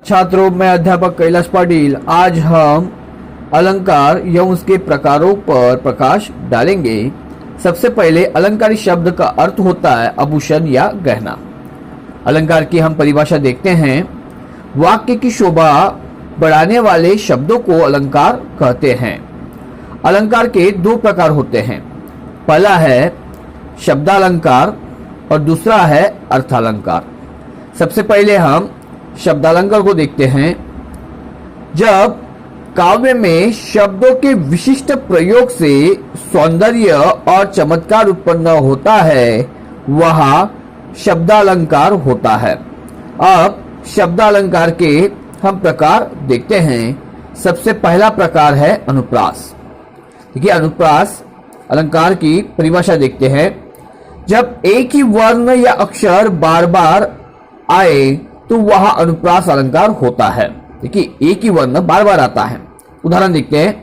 छात्रों, मैं अध्यापक कैलाश पाटिल। आज हम अलंकार एवं उसके प्रकारों पर प्रकाश डालेंगे। सबसे पहले अलंकारी शब्द का अर्थ होता है आभूषण या गहना। अलंकार की हम परिभाषा देखते हैं। वाक्य की शोभा बढ़ाने वाले शब्दों को अलंकार कहते हैं। अलंकार के दो प्रकार होते हैं। पहला है शब्दालंकार और दूसरा है अर्थालंकार। सबसे पहले हम शब्दालंकार को देखते हैं। जब काव्य में शब्दों के विशिष्ट प्रयोग से सौंदर्य और चमत्कार उत्पन्न होता है, वह शब्दालंकार होता है। अब शब्दालंकार के हम प्रकार देखते हैं। सबसे पहला प्रकार है अनुप्रास। देखिए, अनुप्रास अलंकार की परिभाषा देखते हैं। जब एक ही वर्ण या अक्षर बार बार आए तो वह अनुप्रास अलंकार होता है। देखिए, एक ही वर्ण बार बार आता है। उदाहरण देखते हैं।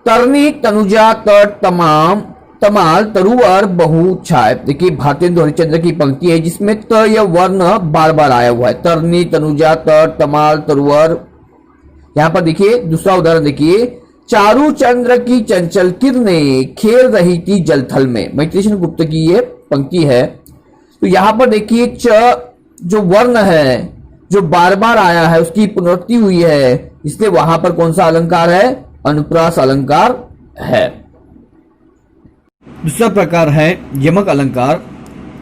तरनी तनुजा तट तमाम तमाल तरुवर बहु छाय। देखिए, भारतेंदु हरिश्चंद्र की पंक्ति है जिसमें त यह वर्ण बार बार आया हुआ है। तरनी तनुजा तट तमाल तरुवर। यहां पर देखिए दूसरा उदाहरण देखिए। चारू चंद्र की चंचल किरणें खेल रही थी जलथल में। मैत्रेय गुप्त की ये पंक्ति है। तो यहां पर देखिए च जो वर्ण है जो बार बार आया है उसकी पुनरुक्ति हुई है, इसलिए वहां पर कौन सा अलंकार है? अनुप्रास अलंकार है। दूसरा प्रकार है यमक अलंकार।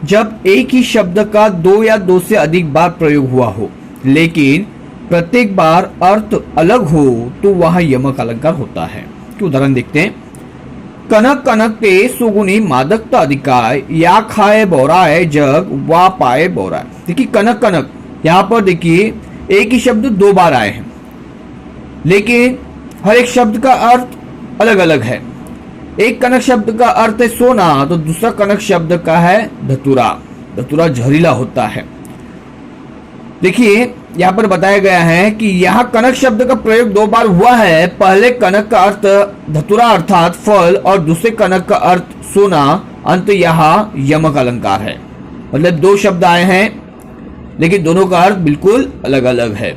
जब एक ही शब्द का दो या दो से अधिक बार प्रयोग हुआ हो लेकिन प्रत्येक बार अर्थ अलग हो तो वह यमक अलंकार होता है। कि उदाहरण देखते हैं। कनक कनकते सुगुनी मादकता अधिकाय, या खाए बोराए जग वा पाए बोराए। देखिए, कनक कनक यहां पर देखिए एक ही शब्द दो बार आए हैं लेकिन हर एक शब्द का अर्थ अलग अलग है। एक कनक शब्द का अर्थ है सोना, तो दूसरा कनक शब्द का है धतूरा। धतूरा जहरीला होता है। देखिए, यहां पर बताया गया है कि यहां कनक शब्द का प्रयोग दो बार हुआ है। पहले कनक का अर्थ धतूरा अर्थात फल और दूसरे कनक का अर्थ सोना। अंत यहां यमक अलंकार है। मतलब दो शब्द आए हैं लेकिन दोनों का अर्थ बिल्कुल अलग अलग है।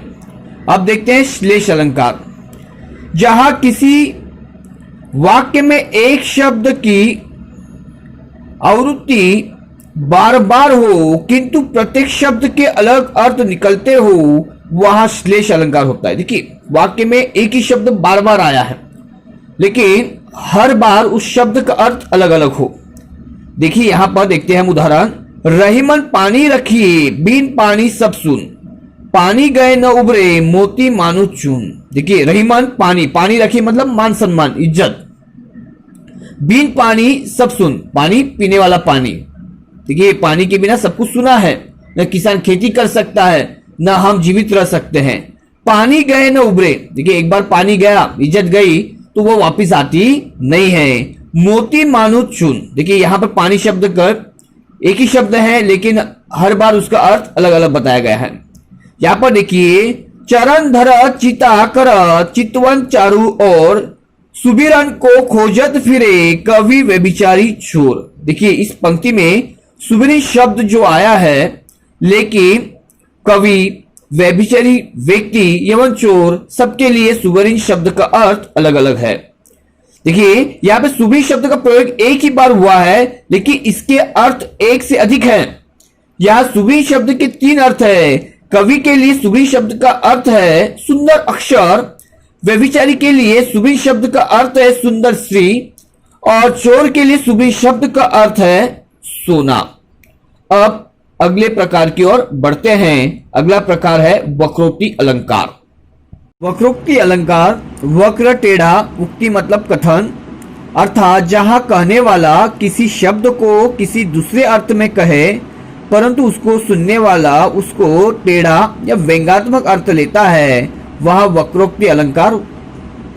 अब देखते हैं श्लेष अलंकार। जहां किसी वाक्य में एक शब्द की आवृत्ति बार बार हो किंतु प्रत्येक शब्द के अलग अर्थ निकलते हो, वह श्लेष अलंकार होता है। देखिए, वाक्य में एक ही शब्द बार बार आया है लेकिन हर बार उस शब्द का अर्थ अलग अलग हो। देखिए, यहां पर देखते हैं हम उदाहरण। रहीमन पानी रखिए बिन पानी सब सुन, पानी गए न उबरे मोती मानो चून। देखिए, रहीमन पानी पानी रखिए मतलब मान सम्मान इज्जत। बिन पानी सब सुन, पानी पीने वाला पानी। देखिए, पानी के बिना सब कुछ सुना है। न किसान खेती कर सकता है न हम जीवित रह सकते हैं। पानी गए न उबरे। देखिए, एक बार पानी गया, इज्जत गई तो वो वापिस आती नहीं है। मोती मानो चून। देखिए, यहां पर पानी शब्द कर एक ही शब्द है लेकिन हर बार उसका अर्थ अलग अलग बताया गया है। यहां पर देखिए। चरण धर चिता कर चितवन चारू और सुबिरन को खोजत फिरे कवि व्यभिचारी चोर। देखिए, इस पंक्ति में सुबिरी शब्द जो आया है लेकिन कवि, व्यभिचारी व्यक्ति एवं चोर सबके लिए सुबरीन शब्द का अर्थ अलग अलग है। देखिए, यहां पे सुबीर शब्द का प्रयोग एक ही बार हुआ है लेकिन इसके अर्थ एक से अधिक है। यहां सुबीर शब्द के तीन अर्थ है। कवि के लिए सुबीर शब्द का अर्थ है सुंदर अक्षर, व्यभिचारी के लिए सुबीर शब्द का अर्थ है सुंदर स्त्री और चोर के लिए सुबीर शब्द का अर्थ है सोना। अब अगले प्रकार की ओर बढ़ते हैं। अगला प्रकार है वक्रोक्ति अलंकार। वक्रोक्ति अलंकार वक्र टेढ़ा, उक्ति मतलब कथन, अर्थात जहां कहने वाला किसी शब्द को किसी दूसरे अर्थ में कहे परंतु उसको सुनने वाला उसको टेढ़ा या व्यंग्यात्मक अर्थ लेता है, वह वक्रोक्ति अलंकार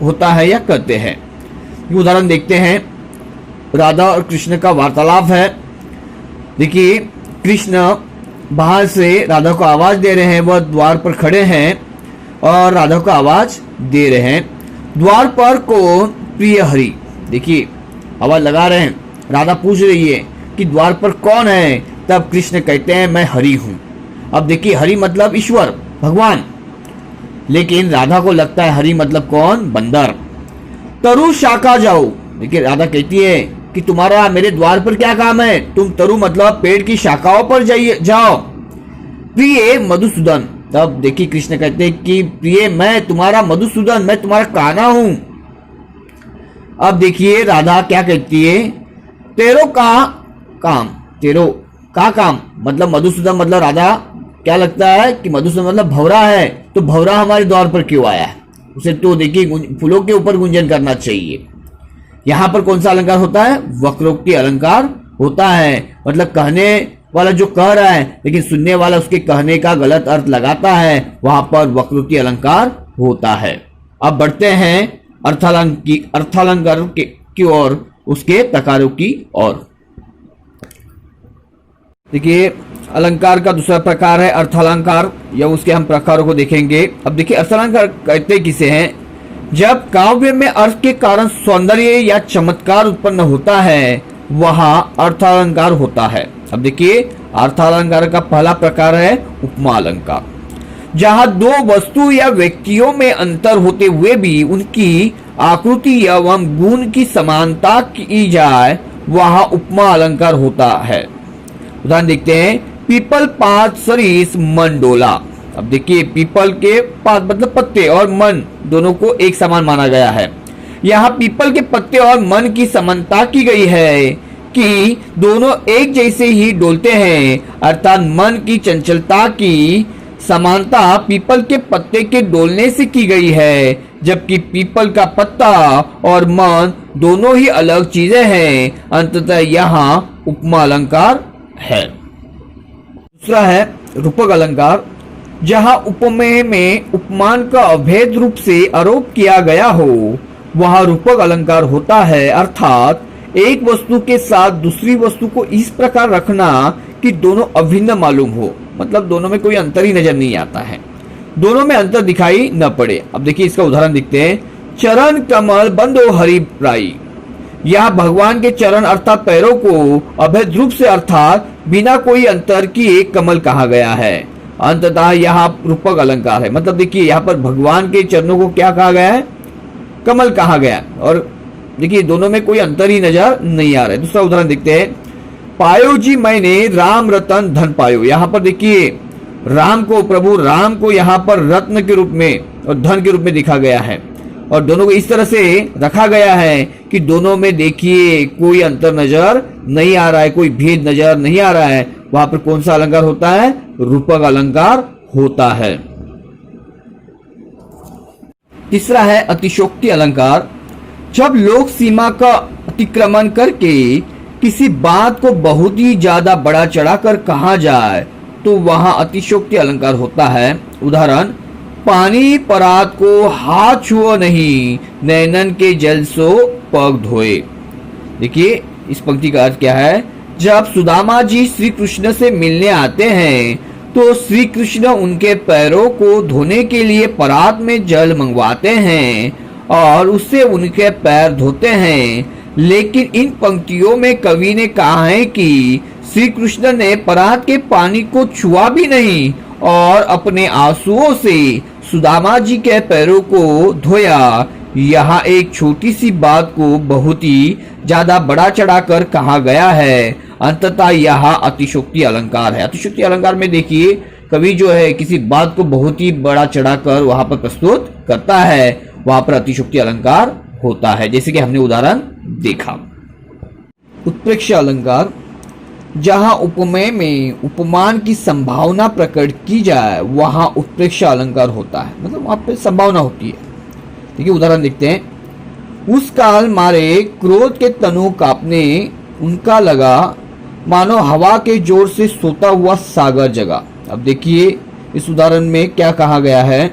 होता है या कहते हैं। उदाहरण देखते हैं। राधा और कृष्ण का वार्तालाप है। देखिए, कृष्ण बाहर से राधा को आवाज दे रहे हैं। वह द्वार पर खड़े हैं और राधा को आवाज दे रहे हैं। द्वार पर कौन? प्रिय हरि। देखिए, आवाज लगा रहे हैं। राधा पूछ रही है कि द्वार पर कौन है? तब कृष्ण कहते हैं मैं हरि हूं। अब देखिए, हरि मतलब ईश्वर, भगवान। लेकिन राधा को लगता है हरि मतलब कौन? बंदर। तरु शाखा जाओ। देखिए राधा कहती है कि तुम्हारा मेरे द्वार पर क्या काम है, तुम तरु मतलब पेड़ की शाखाओं पर जाइए जाओ। प्रिय मधुसूदन। तब देखिए कृष्ण कहते हैं कि प्रिय मैं तुम्हारा मधुसूदन, मैं तुम्हारा कान्हा हूं। अब देखिए राधा क्या कहती है, तेरो का काम, तेरो का काम मतलब मधुसूदन मतलब राधा क्या लगता है कि मधुसूदन मतलब भौरा है, तो भौरा हमारे द्वार पर क्यों आया है? उसे तो देखिए फूलों के ऊपर गुंजन करना चाहिए। यहां पर कौन सा अलंकार होता है? वक्रोक्ति अलंकार होता है। मतलब कहने वाला जो कह रहा है लेकिन सुनने वाला उसके कहने का गलत अर्थ लगाता है, वहां पर वक्रोक्ति अलंकार होता है। अब बढ़ते हैं अर्थालंकार की ओर, उसके प्रकारों की ओर। देखिए अलंकार का दूसरा प्रकार है अर्थालंकार, या उसके हम प्रकारों को देखेंगे। अब देखिए अर्थालंकार कहते किसे हैं? जब काव्य में अर्थ के कारण सौंदर्य या चमत्कार उत्पन्न होता है वहां अर्थालंकार होता है। अब देखिए अर्थालंकार का पहला प्रकार है उपमा अलंकार। जहां दो वस्तु या व्यक्तियों में अंतर होते हुए भी उनकी आकृति एवं गुण की समानता की जाए वहां उपमा अलंकार होता है। उदाहरण देखते हैं, पीपल पात सरीस मन डोला। अब देखिए पीपल के पात मतलब पत्ते और मन दोनों को एक समान माना गया है। यहाँ पीपल के पत्ते और मन की समानता की गई है कि दोनों एक जैसे ही डोलते हैं, अर्थात मन की चंचलता की समानता पीपल के पत्ते के डोलने से की गई है, जबकि पीपल का पत्ता और मन दोनों ही अलग चीजें हैं। अंततः यहाँ उपमा अलंकार है। दूसरा है रूपक अलंकार। जहां उपमेय में उपमान का अभेद रूप से आरोप किया गया हो वहां रूपक अलंकार होता है, अर्थात एक वस्तु के साथ दूसरी वस्तु को इस प्रकार रखना कि दोनों अभिन्न मालूम हो, मतलब दोनों में कोई अंतर ही नजर नहीं आता है, दोनों में अंतर दिखाई न पड़े। अब देखिए इसका उदाहरण देखते हैं, चरण कमल बंदो हरि प्राई। यह भगवान के चरण अर्थात पैरों को अभेद रूप से अर्थात बिना कोई अंतर किए कमल कहा गया है। अंततः यहाँ रूपक अलंकार है। मतलब देखिए यहाँ पर भगवान के चरणों को क्या कहा गया है? कमल कहा गया। और देखिए दोनों में कोई अंतर ही नजर नहीं आ रहा है। दूसरा उदाहरण देखते हैं, पायो जी मैंने राम रतन धन पायो। यहाँ पर देखिए राम को, प्रभु राम को यहाँ पर रत्न के रूप में और धन के रूप में दिखा गया है, और दोनों को इस तरह से रखा गया है कि दोनों में देखिए कोई अंतर नजर नहीं आ रहा है, कोई भेद नजर नहीं आ रहा है। वहां पर कौन सा अलंकार होता है? रूपक अलंकार होता है। तीसरा है अतिशोक्ति अलंकार। जब लोक सीमा का अतिक्रमण करके किसी बात को बहुत ही ज्यादा बड़ा चढ़ाकर कहा जाए तो वहां अतिशोक्ति अलंकार होता है। उदाहरण, पानी परात को हाथ छुओ नहीं, नैनन के जल सो पग धोए। देखिए इस पंक्ति का अर्थ क्या है? जब सुदामा जी श्री कृष्ण से मिलने आते हैं तो श्री कृष्ण उनके पैरों को धोने के लिए परात में जल मंगवाते हैं और उससे उनके पैर धोते हैं। लेकिन इन पंक्तियों में कवि ने कहा है कि श्री कृष्ण ने परात के पानी को छुआ भी नहीं और अपने आंसुओं से सुदामा जी के पैरों को धोया। यहाँ एक छोटी सी बात को बहुत ही ज्यादा बड़ा चढ़ाकर कहा गया है। अंततः यहाँ अतिशोक्ति अलंकार है। अतिशोक्ति अलंकार में देखिए कवि जो है किसी बात को बहुत ही बड़ा चढ़ाकर वहां पर प्रस्तुत करता है, वहां पर अतिशोक्ति अलंकार होता है, जैसे कि हमने उदाहरण देखा। उत्प्रेक्ष अलंकार। जहां उपमेय में उपमान की संभावना प्रकट की जाए वहां उत्प्रेक्ष अलंकार होता है, मतलब वहां पे संभावना होती है। देखिए उदाहरण देखते हैं, उस काल मारे क्रोध के तनु कांपने उनका लगा, मानो हवा के जोर से सोता हुआ सागर जगा। अब देखिए इस उदाहरण में क्या कहा गया है?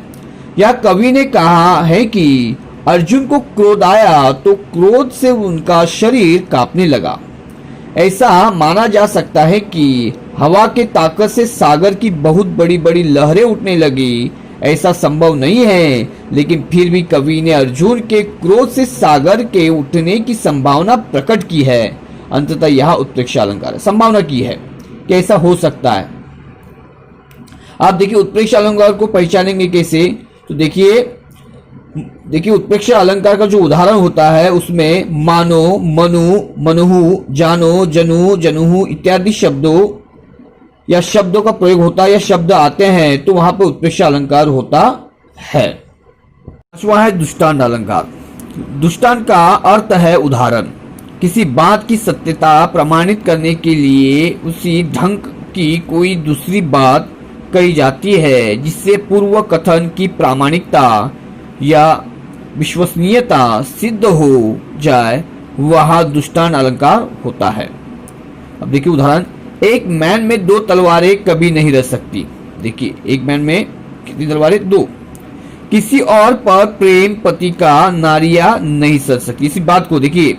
या कवि ने कहा है कि अर्जुन को क्रोध आया तो क्रोध से उनका शरीर कांपने लगा। ऐसा माना जा सकता है कि हवा के ताकत से सागर की बहुत बड़ी बड़ी लहरें उठने लगी। ऐसा संभव नहीं है, लेकिन फिर भी कवि ने अर्जुन के क्रोध से सागर के उठने की संभावना प्रकट की है। अंततः यह उत्प्रेक्ष अलंकार है, संभावना की है कि ऐसा हो सकता है। आप देखिए उत्प्रेक्षा अलंकार को पहचानेंगे कैसे, तो देखिए उत्प्रेक्षा अलंकार का जो उदाहरण होता है उसमें मानो, मनु, मनुहु, जानो, जनु, जनुहु इत्यादि शब्दों या शब्दों का प्रयोग होता है या शब्द आते हैं तो वहां पर उत्प्रेक्षा अलंकार होता है। पांचवा है दृष्टांत अलंकार। दृष्टांत का अर्थ है उदाहरण। किसी बात की सत्यता प्रमाणित करने के लिए उसी ढंग की कोई दूसरी बात कही जाती है जिससे पूर्व कथन की प्रामाणिकता या विश्वसनीयता सिद्ध हो जाए, वह दृष्टांत अलंकार होता है। अब देखिए उदाहरण, एक मैन में 2 तलवारें कभी नहीं रह सकती। देखिए एक मैन में कितनी तलवारें? 2। किसी और पर प्रेम पति का नारियां नहीं सह सकती। इसी बात को देखिए,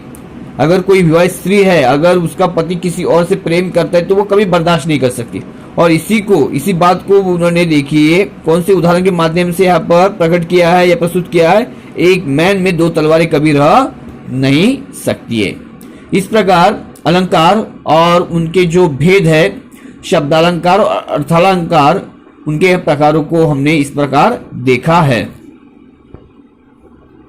अगर कोई विवाहित स्त्री है, अगर उसका पति किसी और से प्रेम करता है तो वो कभी बर्दाश्त नहीं कर सकती। और इसी बात को उन्होंने देखिए कौन से उदाहरण के माध्यम से यहाँ पर प्रकट किया है या प्रस्तुत किया है, एक मैन में 2 तलवारें कभी रह नहीं सकती है। इस प्रकार अलंकार और उनके जो भेद है, शब्दालंकार और अर्थालंकार, उनके प्रकारों को हमने इस प्रकार देखा है।